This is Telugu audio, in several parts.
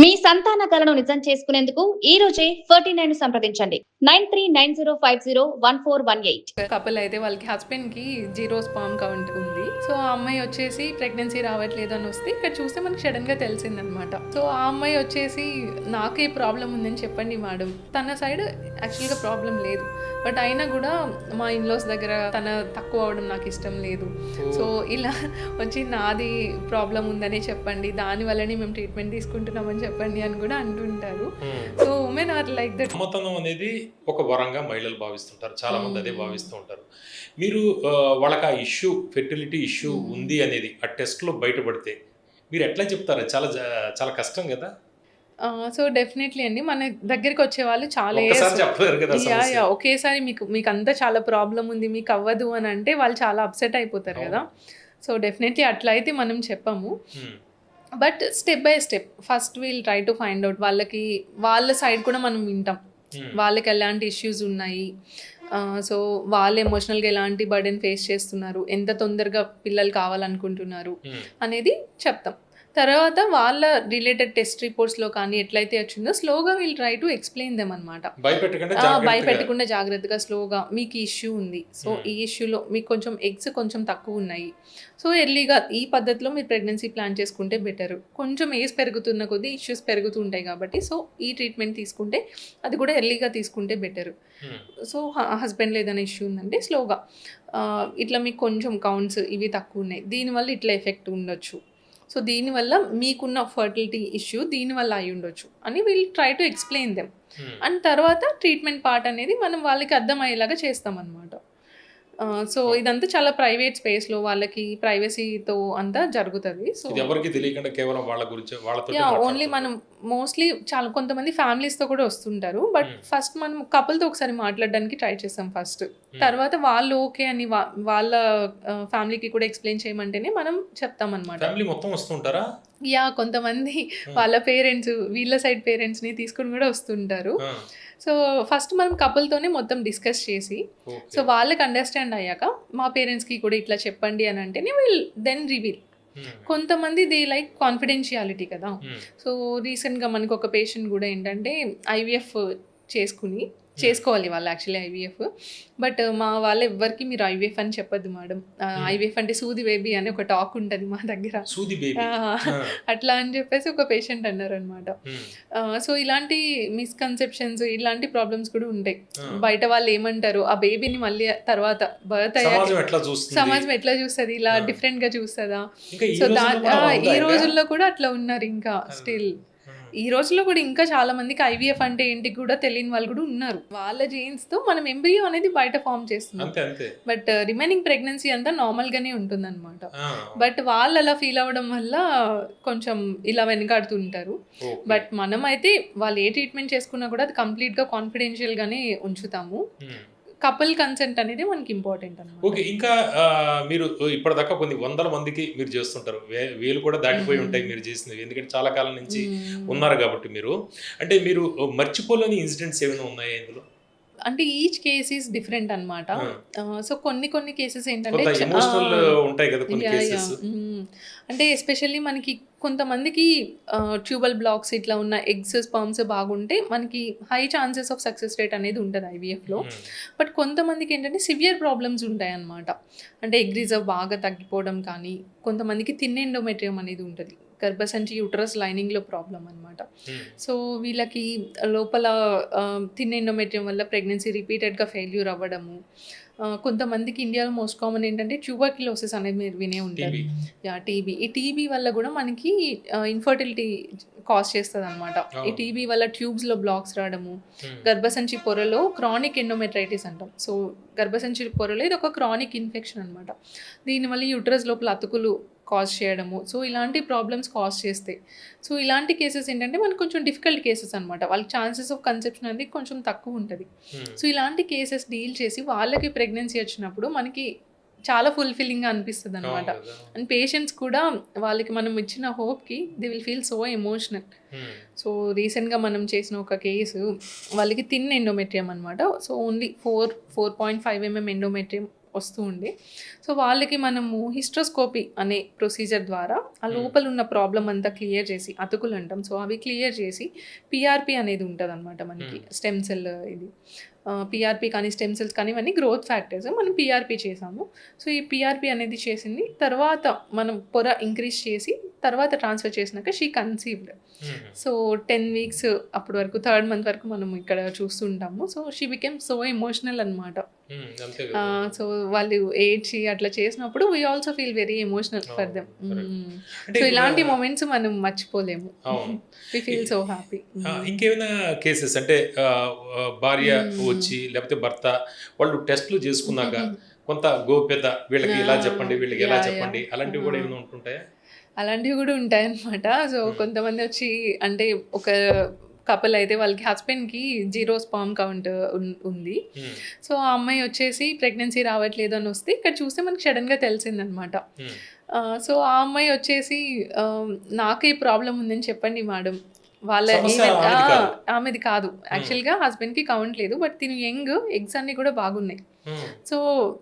మీ సంతాన కలను నిజం చేసుకునేందుకు ఈ రోజే 49 సంప్రదించండి 9390501418. కపుల్ అయితే వాళ్ళకి హస్బెండ్కి 0 స్పామ్ కౌంట్ ఉంది. సో ఆ అమ్మాయి వచ్చేసి ప్రెగ్నెన్సీ రావట్లేదు అని వస్తే ఇక్కడ చూస్తే మనకి సడన్గా తెలిసిందనమాట. సో ఆ అమ్మాయి వచ్చేసి నాకే ప్రాబ్లం ఉందని చెప్పండి మేడం. తన సైడ్ యాక్చువల్గా ప్రాబ్లం లేదు, బట్ అయినా కూడా మా ఇన్లాస్ దగ్గర తన తక్కువ అవడం నాకు ఇష్టం లేదు. సో ఇలా వచ్చి నాది ప్రాబ్లం ఉందని చెప్పండి, దానివల్లనే మేము ట్రీట్మెంట్ తీసుకుంటున్నామని చెప్పండి అని కూడా అంటుంటారు. So women are like that. అమ్మతనం అనేది ఒక వరంగా మహిళలు భావిస్తుంటారు, చాలా మంది అదే భావిస్తూ ఉంటారు. మీరు వాళ్ళకి ఆ ఇష్యూ, ఫెర్టిలిటీ ఇష్యూ ఉంది అనేది ఆ టెస్ట్లో బయటపడితే మీరు ఎట్లా చెప్తారు? చాలా చాలా కష్టం కదా. సో డెఫినెట్లీ అండి, మన దగ్గరికి వచ్చే వాళ్ళు చాలా చెప్పలేరు కదా. ఒకేసారి మీకు అంతా చాలా ప్రాబ్లం ఉంది, మీకు అవ్వదు అని అంటే వాళ్ళు చాలా అప్సెట్ అయిపోతారు కదా. సో డెఫినెట్లీ అట్లా అయితే మనం చెప్పము, but step by step first we'll try to find out. వాళ్ళ సైడ్ కూడా మనం వింటాం, వాళ్ళకి ఎలాంటి ఇష్యూస్ ఉన్నాయి, సో వాళ్ళు ఎమోషనల్గా ఎలాంటి బర్డెన్ ఫేస్ చేస్తున్నారు, ఎంత తొందరగా పిల్లలు కావాలనుకుంటున్నారు అనేది చెప్తాం. తర్వాత వాళ్ళ రిలేటెడ్ టెస్ట్ రిపోర్ట్స్లో కానీ ఎట్లయితే వచ్చిందో స్లోగా we'll try to explain them అనమాట. భయపెట్టకుండా జాగ్రత్తగా స్లోగా మీకు ఇష్యూ ఉంది, సో ఈ ఇష్యూలో మీకు కొంచెం ఎగ్స్ కొంచెం తక్కువ ఉన్నాయి, సో ఎర్లీగా ఈ పద్ధతిలో మీరు ప్రెగ్నెన్సీ ప్లాన్ చేసుకుంటే బెటర్. కొంచెం ఏజ్ పెరుగుతున్న కొద్దీ ఇష్యూస్ పెరుగుతుంటాయి కాబట్టి సో ఈ ట్రీట్మెంట్ తీసుకుంటే అది కూడా ఎర్లీగా తీసుకుంటే బెటర్. సో హస్బెండ్లో ఏదైనా ఇష్యూ ఉందంటే స్లోగా ఇట్లా మీకు కొంచెం కౌంట్స్ ఇవి తక్కువ ఉన్నాయి, దీనివల్ల ఇట్లా ఎఫెక్ట్ ఉండొచ్చు, సో దీనివల్ల మీకున్న ఫర్టిలిటీ ఇష్యూ దీనివల్ల అయి ఉండొచ్చు అని we'll try to explain them. And తర్వాత ట్రీట్మెంట్ పార్ట్ అనేది మనం వాళ్ళకి అర్థమయ్యేలాగా చేస్తాం అన్నమాట. సో ఇదంతా చాలా ప్రైవేట్ స్పేస్లో వాళ్ళకి ప్రైవసీతో అంతా జరుగుతుంది. సో ఎవరికి తెలియకుండా కేవలం వాళ్ళ గురించి ఓన్లీ మనం మోస్ట్లీ చాలా కొంతమంది ఫ్యామిలీస్తో కూడా వస్తుంటారు, బట్ ఫస్ట్ మనం కపుల్తో ఒకసారి మాట్లాడడానికి ట్రై చేస్తాం ఫస్ట్. తర్వాత వాళ్ళు ఓకే అని వాళ్ళ ఫ్యామిలీకి కూడా ఎక్స్ప్లెయిన్ చేయమంటేనే మనం చెప్తాం అనమాట. కొంతమంది వాళ్ళ పేరెంట్స్ వీళ్ళ సైడ్ పేరెంట్స్ని తీసుకుని కూడా వస్తుంటారు. సో ఫస్ట్ మనం కపుల్తోనే మొత్తం డిస్కస్ చేసి సో వాళ్ళకి అండర్స్టాండ్ అయ్యాక మా పేరెంట్స్కి కూడా ఇట్లా చెప్పండి అని అంటేనే విల్ దెన్ రివీల్. కొంతమంది దే లైక్ కాన్ఫిడెన్షియాలిటీ కదా. సో రీసెంట్గా మనకు ఒక పేషెంట్ కూడా ఏంటంటే ఐవీఎఫ్ చేసుకోవాలి వాళ్ళు యాక్చువల్లీ ఐవీఎఫ్, బట్ మా వాళ్ళు ఎవ్వరికి మీరు ఐవీఎఫ్ అని చెప్పద్దు మేడం, ఐవీఎఫ్ అంటే సూది బేబీ అని ఒక టాక్ ఉంటుంది మా దగ్గర, అట్లా అని చెప్పేసి ఒక పేషెంట్ అన్నారు అనమాట. సో ఇలాంటి మిస్కన్సెప్షన్స్ ఇలాంటి ప్రాబ్లమ్స్ కూడా ఉంటాయి. బయట వాళ్ళు ఏమంటారు, ఆ బేబీని మళ్ళీ తర్వాత బర్త్ అయ్యాక సమాజం ఎట్లా చూస్తుంది, ఇలా డిఫరెంట్ గా చూస్తుందా. సో ఈ రోజుల్లో కూడా అట్లా ఉన్నారు ఇంకా స్టిల్. ఈ రోజుల్లో కూడా ఇంకా చాలా మందికి ఐవీఎఫ్ అంటే ఏంటి కూడా తెలియని వాళ్ళు కూడా ఉన్నారు. వాళ్ళ జీన్స్ తో మనం ఎంబ్రియో అనేది బయట ఫామ్ చేస్తున్నాం, బట్ రిమైనింగ్ ప్రెగ్నెన్సీ అంతా నార్మల్ గానే ఉంటుంది అనమాట. బట్ వాళ్ళు అలా ఫీల్ అవ్వడం వల్ల కొంచెం ఇలా వెనకాడుతుంటారు. బట్ మనం అయితే వాళ్ళు ఏ ట్రీట్మెంట్ చేసుకున్నా కూడా అది కంప్లీట్ గా కాన్ఫిడెన్షియల్ గానే ఉంచుతాము. కపుల్ కన్సెంట్ అనేది మనకి ఇంపార్టెంట్ అన్నమాట. ఓకే, ఇంకా మీరు ఇప్పటిదాకా కొన్ని వందల మందికి మీరు చేస్తుంటారు, వేలు కూడా దాటిపోయి ఉంటాయి మీరు చేసినవి, ఎందుకంటే చాలా కాలం నుంచి ఉన్నారు కాబట్టి. అంటే మీరు మర్చిపోలేని ఇన్సిడెంట్స్ ఏమైనా ఉన్నాయా ఇందులో? అంటే ఈచ్ కేస్ ఈస్ డిఫరెంట్ అనమాట. సో కొన్ని కేసెస్ ఏంటంటే అంటే ఎస్పెషల్లీ మనకి కొంతమందికి ట్యూబల్ బ్లాక్స్ ఇట్లా ఉన్న ఎగ్స్ స్పర్మ్స్ బాగుంటే మనకి high chances of success rate అనేది ఉంటుంది ఐవీఎఫ్లో. బట్ కొంతమందికి ఏంటంటే సివియర్ ప్రాబ్లమ్స్ ఉంటాయి అన్నమాట. అంటే ఎగ్ రిజర్వ్ బాగా తగ్గిపోవడం కానీ, కొంతమందికి థిన్ ఎండోమెట్రియం అనేది ఉంటుంది, గర్భసంచి యూట్రస్ లైనింగ్లో ప్రాబ్లం అనమాట. సో వీళ్ళకి లోపల థిన్ ఎండోమెట్రియం వల్ల ప్రెగ్నెన్సీ రిపీటెడ్గా ఫెయిల్యూర్ అవ్వడము. కొంతమందికి ఇండియాలో మోస్ట్ కామన్ ఏంటంటే ట్యూబర్క్యులోసిస్ అనేది మీరు వినే ఉంటారు, టీబీ. ఈ టీబీ వల్ల కూడా మనకి ఇన్ఫర్టిలిటీ కాజ్ చేస్తుంది అనమాట. ఈ టీబీ వల్ల ట్యూబ్స్లో బ్లాక్స్ రావడము, గర్భసంచి పొరలో క్రానిక్ ఎండోమెట్రైటిస్ అంటాం. సో గర్భసంచి పొరలో ఇది ఒక క్రానిక్ ఇన్ఫెక్షన్ అనమాట. దీనివల్ల యూట్రస్ లోపల అతుకులు కాజ్ చేయడము. సో ఇలాంటి ప్రాబ్లమ్స్ కాజ్ చేస్తాయి. సో ఇలాంటి కేసెస్ ఏంటంటే మనకు కొంచెం డిఫికల్ట్ కేసెస్ అనమాట, వాళ్ళకి ఛాన్సెస్ ఆఫ్ కన్సెప్షన్ అనేది కొంచెం తక్కువ ఉంటుంది. సో ఇలాంటి కేసెస్ డీల్ చేసి వాళ్ళకి ప్రెగ్నెన్సీ వచ్చినప్పుడు మనకి చాలా ఫుల్ఫిల్లింగ్గా అనిపిస్తుంది అనమాట. అండ్ పేషెంట్స్ కూడా వాళ్ళకి మనం ఇచ్చిన హోప్కి they will feel so emotional. So రీసెంట్గా మనం చేసిన ఒక కేసు, వాళ్ళకి థిన్ ఎండోమెట్రియం అనమాట. సో ఓన్లీ 4.5 mm ఎండోమెట్రియం వస్తూ ఉండే. సో వాళ్ళకి మనము హిస్ట్రోస్కోపీ అనే ప్రొసీజర్ ద్వారా ఆ లోపల ఉన్న ప్రాబ్లం అంతా క్లియర్ చేసి, అతుకులు అంటాం, సో అవి క్లియర్ చేసి పిఆర్పి అనేది ఉంటుంది అనమాట మనకి, స్టెమ్ సెల్ ఇది పిఆర్పి కానీ స్టెమ్ సెల్స్ కానీ ఇవన్నీ గ్రోత్ ఫ్యాక్టర్స్, మనం పిఆర్పి చేసాము. సో ఈ పిఆర్పి అనేది చేసింది తర్వాత మనం పొర ఇంక్రీజ్ చేసి తర్వాత ట్రాన్స్ఫర్ చేసినాక షీ కన్సీవ్డ్. సో 10 వీక్స్ అప్పటి వరకు 3rd మంత్ వరకు మనం ఇక్కడ చూస్తుంటాము. So she became so emotional అనమాట. సో వాళ్ళు ఏడ్చి అట్లా చేసినప్పుడు we also feel very emotional for them. So ఇలాంటి మూమెంట్స్ మనం మర్చిపోలేము. We feel so happy. ఇంకేమైనా కేసెస్ అంటే భార్య వచ్చి లేకపోతే భర్త వాళ్ళు టెస్ట్లు చేసుకున్నాక కొంత గోప్యత, వీళ్ళకి ఇలా చెప్పండి, వీళ్ళకి ఎలా చెప్పండి, అలాంటివి కూడా ఏమైనా ఉంటుంటాయా? అలాంటివి కూడా ఉంటాయన్నమాట. సో కొంతమంది వచ్చి అంటే ఒక కపుల్ అయితే వాళ్ళకి హస్బెండ్కి 0 స్పామ్ కౌంట్ ఉంది. సో ఆ అమ్మాయి వచ్చేసి ప్రెగ్నెన్సీ రావట్లేదు అని వస్తే ఇక్కడ చూస్తే మనకి సడన్గా తెలిసిందనమాట. సో ఆ అమ్మాయి వచ్చేసి నాకు ఈ ప్రాబ్లం ఉందని చెప్పండి మేడం, వాళ్ళ ఆమెది కాదు యాక్చువల్గా, హస్బెండ్కి కౌంట్ లేదు, బట్ తిని యంగ్, ఎగ్స్ అన్నీ కూడా బాగున్నాయి. సో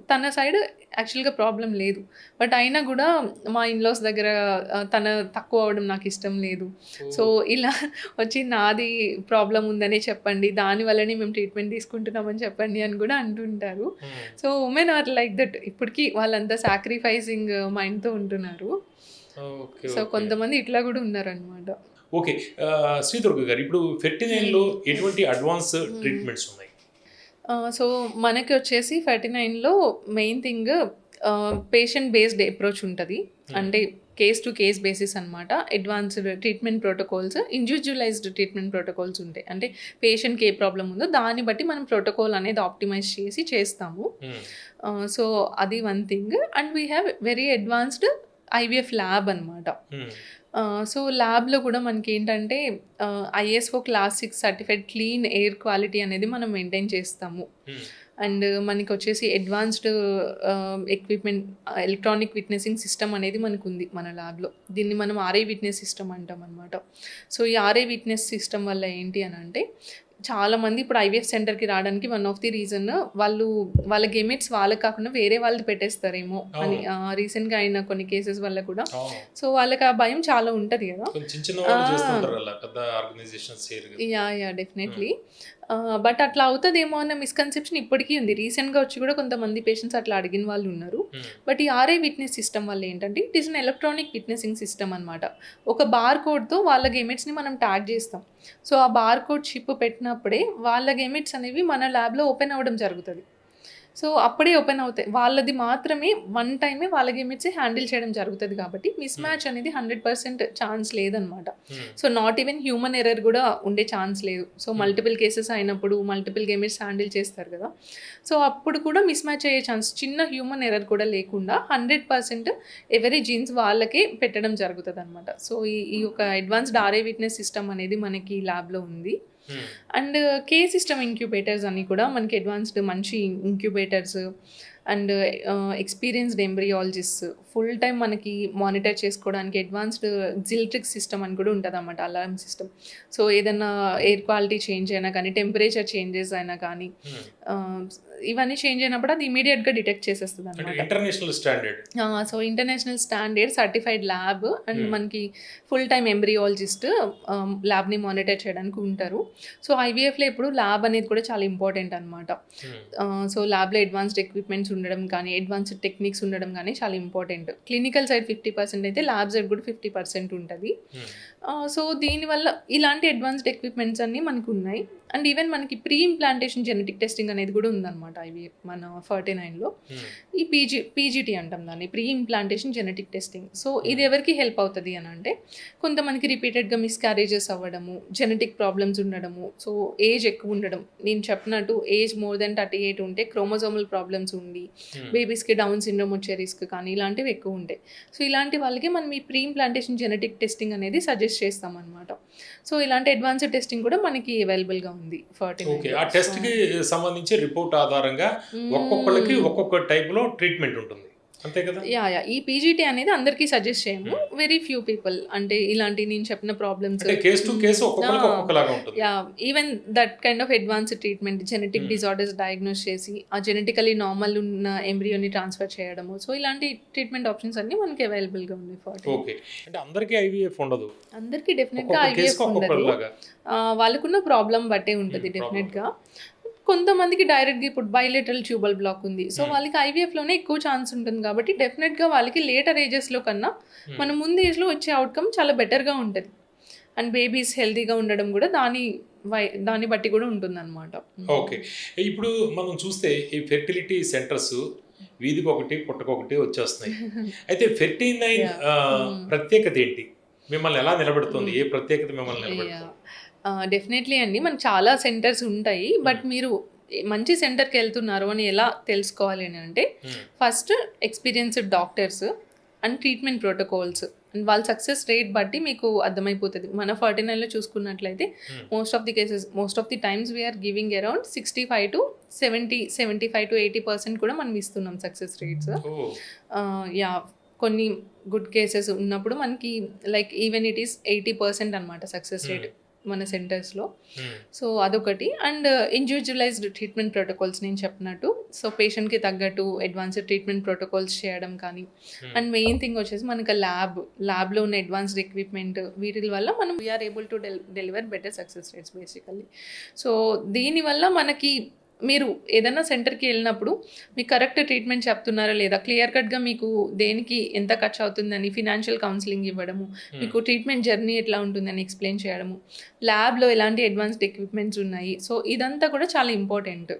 తన సైడ్ యాక్చువల్గా ప్రాబ్లం లేదు, బట్ అయినా కూడా మా ఇన్లాస్ దగ్గర తన తక్కువ అవ్వడం నాకు ఇష్టం లేదు. సో ఇలా వచ్చి నాది ప్రాబ్లం ఉందనే చెప్పండి, దానివల్లనే మేము ట్రీట్మెంట్ తీసుకుంటున్నామని చెప్పండి అని కూడా అంటుంటారు. So women are like that. ఇప్పటికీ వాళ్ళంతా సాక్రిఫైసింగ్ మైండ్తో ఉంటున్నారు. సో కొంతమంది ఇట్లా కూడా ఉన్నారనమాట. ఓకే, శ్రీదుర్గ గారు, ఇప్పుడు ఫెర్టినైన్లో ఎటువంటి అడ్వాన్స్ ట్రీట్మెంట్స్ ఉన్నాయి? సో మనకి వచ్చేసి 39లో main thing patient based approach ఉంటుంది. అంటే కేస్ టు కేస్ బేసిస్ అనమాట. Advanced treatment protocols, individualized treatment protocols ఉంటాయి. అంటే పేషెంట్కి ఏ ప్రాబ్లం ఉందో దాన్ని బట్టి మనం ప్రోటోకాల్ అనేది ఆప్టిమైజ్ చేసి చేస్తాము. సో అది one thing. And we have very advanced IVF lab అనమాట. సో ల్యాబ్లో కూడా మనకి ఏంటంటే ISO Class 6 certified clean air quality అనేది మనం మెయింటైన్ చేస్తాము. అండ్ మనకి వచ్చేసి advanced equipment, electronic witnessing system అనేది మనకు ఉంది మన ల్యాబ్లో. దీన్ని మనం RI విట్నెస్ సిస్టమ్ అంటాం అనమాట. సో ఈ RI విట్నెస్ సిస్టమ్ వల్ల ఏంటి అని అంటే, చాలామంది ఇప్పుడు IVF సెంటర్కి రావడానికి వన్ ఆఫ్ ది రీజన్ వాళ్ళ గేమెట్స్ వాళ్ళకి కాకుండా వేరే వాళ్ళది పెట్టేస్తారేమో అని రీసెంట్గా అయిన కొన్ని కేసెస్ వల్ల కూడా. సో వాళ్ళకి ఆ భయం చాలా ఉంటుంది కదా. Yeah definitely. బట్ అట్లా అవుతుందేమో అన్న మిస్కన్సెప్షన్ ఇప్పటికీ ఉంది. రీసెంట్గా వచ్చి కూడా కొంతమంది పేషెంట్స్ అట్లా అడిగిన వాళ్ళు ఉన్నారు. బట్ ఈ RI విట్నెస్ సిస్టమ్ వల్ల ఏంటంటే, it is an electronic witnessing system అనమాట. ఒక బార్ కోడ్తో వాళ్ళ గేమెట్స్ని మనం ట్యాగ్ చేస్తాం. సో ఆ బార్ కోడ్ చిప్ పెట్టినప్పుడే వాళ్ళ గేమెట్స్ అనేవి మన ల్యాబ్లో ఓపెన్ అవ్వడం జరుగుతుంది. సో అప్పుడే ఓపెన్ అవుతాయి. వాళ్ళది మాత్రమే వన్ టైమే వాళ్ళ గేమెట్స్ హ్యాండిల్ చేయడం జరుగుతుంది. కాబట్టి మిస్ మ్యాచ్ అనేది 100% ఛాన్స్ లేదనమాట. So not even human error కూడా ఉండే ఛాన్స్ లేదు. సో మల్టిపుల్ కేసెస్ అయినప్పుడు మల్టిపుల్ గేమెట్స్ హ్యాండిల్ చేస్తారు కదా. సో అప్పుడు కూడా మిస్ మ్యాచ్ అయ్యే ఛాన్స్, చిన్న హ్యూమన్ ఎర్రర్ కూడా లేకుండా 100% ఎవరీ జీన్స్ వాళ్ళకే పెట్టడం జరుగుతుంది అనమాట. సో ఈ యొక్క అడ్వాన్స్డ్ RI విట్నెస్ సిస్టమ్ అనేది మనకి ల్యాబ్లో ఉంది. అండ్ సిస్టమ్ ఇంక్యుబేటర్స్ అని కూడా మనకి అడ్వాన్స్డ్ మంచి incubators and experienced embryologist full time మనకి మానిటర్ చేసుకోవడానికి అడ్వాన్స్డ్ జిల్ట్రిక్స్ సిస్టమ్ అని కూడా ఉంటుంది అన్నమాట, అలారం సిస్టమ్. సో ఏదైనా ఎయిర్ క్వాలిటీ చేంజ్ అయినా కానీ, టెంపరేచర్ చేంజెస్ అయినా కానీ, ఇవన్నీ చేంజ్ అయినప్పుడు అది ఇమీడియట్గా డిటెక్ట్ చేసేస్తుంది అనమాట. International standard. So international standard certified lab. And మనకి ఫుల్ టైం ఎంబ్రియాలజిస్ట్ ల్యాబ్ని మానిటర్ చేయడానికి ఉంటారు. సో IVFలో ఇప్పుడు ల్యాబ్ అనేది కూడా చాలా ఇంపార్టెంట్ అనమాట. సో ల్యాబ్లో అడ్వాన్స్డ్ ఎక్విప్మెంట్స్ ఉండడం కానీ, అడ్వాన్స్డ్ టెక్నిక్స్ ఉండడం కానీ చాలా ఇంపార్టెంట్. క్లినికల్ సైడ్ 50% అయితే ల్యాబ్ సైడ్ కూడా 50% ఉంటుంది. సో దీనివల్ల ఇలాంటి అడ్వాన్స్డ్ ఎక్విప్మెంట్స్ అన్నీ మనకు ఉన్నాయి. అండ్ ఈవెన్ మనకి ప్రీ ఇంప్లాంటేషన్ జెనెటిక్ టెస్టింగ్ అనేది కూడా ఉందన్నమాట IVF మన 49లో. ఈ PGT అంటాం దాన్ని, pre implantation genetic testing. So ఇది ఎవరికి హెల్ప్ అవుతుంది అని అంటే, కొంతమందికి రిపీటెడ్గా మిస్క్యారేజెస్ అవ్వడము, జెనెటిక్ ప్రాబ్లమ్స్ ఉండడము, సో ఏజ్ ఎక్కువ ఉండడం, నేను చెప్పినట్టు ఏజ్ మోర్ దెన్ 38 ఉంటే క్రోమోజోమల్ ప్రాబ్లమ్స్ ఉండి బేబీస్కి డౌన్ సిండ్రోమ్ వచ్చే రిస్క్ కానీ ఇలాంటివి ఎక్కువ ఉంటాయి. సో ఇలాంటి వాళ్ళకి మనం ఈ ప్రీ ఇంప్లాంటేషన్ జెనెటిక్ టెస్టింగ్ అనేది సజెస్ట్ చేస్తాం అనమాట. సో ఇలాంటి అడ్వాన్స్డ్ టెస్టింగ్ కూడా మనకి అవైలబుల్గా ఉంది. ఆ టెస్ట్ కి సంబంధించి రిపోర్ట్ ఆధారంగా ఒక్కొక్కరికి ఒక్కొక్క టైప్ లో ట్రీట్మెంట్ ఉంటుంది. అంతే కదా. ఈ పీజీటీ అనేది అందరికీ సజెస్ట్ చేయము, వెరీ ఫ్యూ పీపుల్, అంటే ఇలాంటి నేను చెప్పిన ప్రాబ్లమ్స్, అంటే కేసు టు కేసు ఒక్కొక్కరికి ఒక్కొక్కలాగా ఉంటుంది. Even that kind of advanced treatment, genetic disorders diagnose చేసి ఆ జెనెటికలీ నార్మల్ ఉన్న ఎంబ్రియోని ట్రాన్స్ఫర్ చేయడము, సో ఇలాంటి ట్రీట్మెంట్ ఆప్షన్స్ అన్ని మనకి అవైలబుల్గా ఉన్నాయి. ఓకే, అంటే అందరికీ ఐవీఎఫ్ ఉండదు, అందరికీ డెఫినెట్గా ఐవీఎఫ్ ఉండదు, వాళ్ళకున్న ప్రాబ్లం బట్టే ఉంటుంది డెఫినెట్గా. కొంతమందికి డైరెక్ట్గా ఇప్పుడు బైలేటరల్ ట్యూబల్ బ్లాక్ ఉంది, సో వాళ్ళకి ఐవీఎఫ్లోనే ఎక్కువ ఛాన్స్ ఉంటుంది కాబట్టి డెఫినెట్గా వాళ్ళకి లేటర్ ఏజెస్లో కన్నా మన ముందు ఏజ్లో వచ్చే అవుట్కమ్ చాలా బెటర్గా ఉంటుంది. అండ్ బేబీస్ హెల్తీగా ఉండడం కూడా దాన్ని బట్టి కూడా ఉంటుంది అనమాట. ఓకే, ఇప్పుడు మనం చూస్తే ఈ ఫెర్టిలిటీ సెంటర్స్ వీధికి ఒకటి పుట్టకొకటి వచ్చేస్తున్నాయి. అయితే 39 ప్రత్యేకత ఏంటి, మిమ్మల్ని ఎలా నిలబెడుతుంది, ఏ ప్రత్యేకత మిమ్మల్ని నిలబెడుతుంది? డెఫినెట్లీ అండి, మనకు చాలా సెంటర్స్ ఉంటాయి, బట్ మీరు మంచి సెంటర్కి వెళ్తున్నారు అని ఎలా తెలుసుకోవాలి అని అంటే, first experienced doctors and treatment protocols and వాళ్ళ సక్సెస్ రేట్ బట్టి మీకు అర్థమైపోతుంది. మన 49లో చూసుకున్నట్లయితే most of the times we are giving around 65 to 75 to 80% కూడా మనం ఇస్తున్నాం సక్సెస్ రేట్స్. కొన్ని గుడ్ కేసెస్ ఉన్నప్పుడు మనకి లైక్ ఈవెన్ ఇట్ ఈస్ 80% అనమాట సక్సెస్ రేట్ మన సెంటర్స్లో. సో అదొకటి. అండ్ ఇండివిజువలైజ్డ్ ట్రీట్మెంట్ ప్రోటోకాల్స్ నేను చెప్పినట్టు, సో పేషెంట్కి తగ్గట్టు అడ్వాన్స్డ్ ట్రీట్మెంట్ ప్రోటోకాల్స్ చేయడం కానీ, అండ్ మెయిన్ థింగ్ వచ్చేసి మనకి ల్యాబ్లో ఉన్న అడ్వాన్స్డ్ ఎక్విప్మెంట్, వీటి వల్ల మనం we are able to deliver better success rates basically. So దీనివల్ల మనకి మీరు ఏదైనా సెంటర్కి వెళ్ళినప్పుడు మీకు కరెక్ట్ ట్రీట్మెంట్ చెప్తున్నారా లేదా, క్లియర్ కట్గా మీకు దేనికి ఎంత ఖర్చు అవుతుందని ఫినాన్షియల్ కౌన్సిలింగ్ ఇవ్వడము, మీకు ట్రీట్మెంట్ జర్నీ ఎట్లా ఉంటుందని ఎక్స్ప్లెయిన్ చేయడము, ల్యాబ్లో ఎలాంటి అడ్వాన్స్డ్ ఎక్విప్మెంట్స్ ఉన్నాయి, సో ఇదంతా కూడా చాలా ఇంపార్టెంట్.